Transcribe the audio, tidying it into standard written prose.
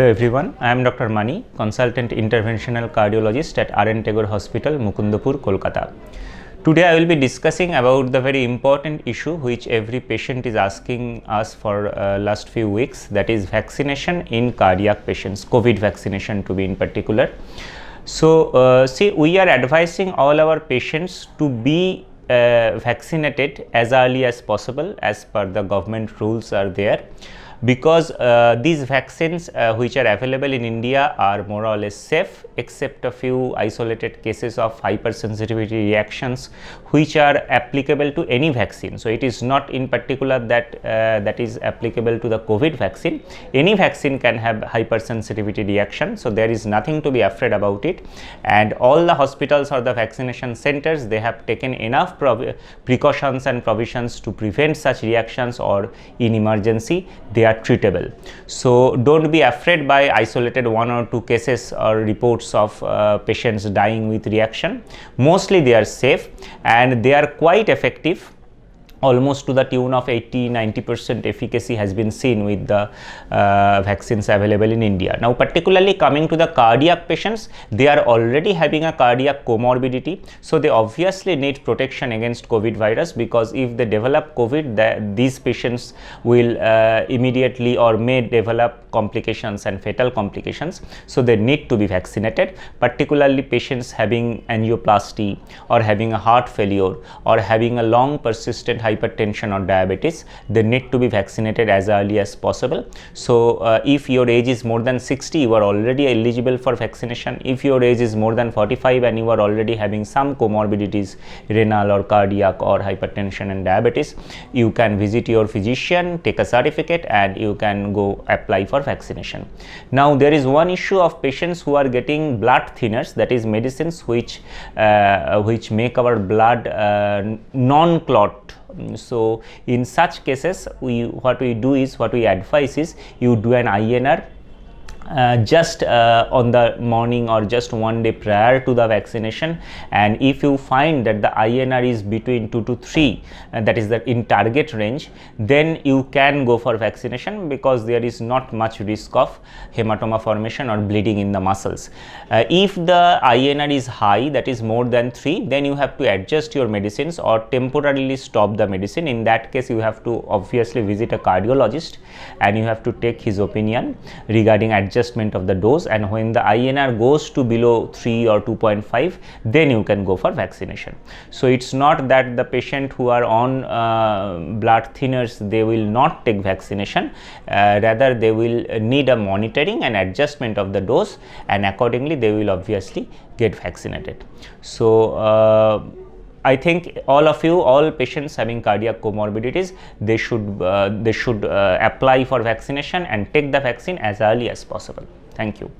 Hello everyone, I am Dr. Mani, Consultant Interventional Cardiologist at R N Tagore Hospital, Mukundapur, Kolkata. Today I will be discussing about the very important issue which every patient is asking us for last few weeks, that is vaccination in cardiac patients, COVID vaccination to be in particular. So, see, we are advising all our patients to be vaccinated as early as possible as per the government rules are there, because these vaccines which are available in India are more or less safe, except a few isolated cases of hypersensitivity reactions which are applicable to any vaccine. So, it is not in particular that that is applicable to the COVID vaccine. Any vaccine can have hypersensitivity reaction, so there is nothing to be afraid about it, and all the hospitals or the vaccination centers, they have taken enough precautions and provisions to prevent such reactions, or in emergency they are treatable. So, don't be afraid by isolated one or two cases or reports of patients dying with reaction. Mostly they are safe and they are quite effective. Almost to the tune of 80-90% efficacy has been seen with the vaccines available in India. Now, particularly coming to the cardiac patients, they are already having a cardiac comorbidity, so they obviously need protection against COVID virus, because if they develop COVID, these patients will immediately or may develop complications and fatal complications. So, they need to be vaccinated, particularly patients having angioplasty or having a heart failure or having a long persistent hypertension or diabetes. They need to be vaccinated as early as possible. So, if your age is more than 60, you are already eligible for vaccination. If your age is more than 45 and you are already having some comorbidities, renal or cardiac or hypertension and diabetes, you can visit your physician, take a certificate, and you can go apply for vaccination. Now, there is one issue of patients who are getting blood thinners, that is medicines which make our blood non-clot. So, in such cases, what we advise is you do an INR just on the morning or just one day prior to the vaccination, and if you find that the INR is between 2 to 3, that is the in target range, then you can go for vaccination, because there is not much risk of hematoma formation or bleeding in the muscles. If the INR is high, that is more than 3, then you have to adjust your medicines or temporarily stop the medicine. In that case, you have to obviously visit a cardiologist and you have to take his opinion regarding adjustment of the dose, and when the INR goes to below 3 or 2.5, then you can go for vaccination. So, it's not that the patient who are on blood thinners, they will not take vaccination, rather they will need a monitoring and adjustment of the dose, and accordingly they will obviously get vaccinated. So, I think all patients having cardiac comorbidities, they should apply for vaccination and take the vaccine as early as possible. Thank you.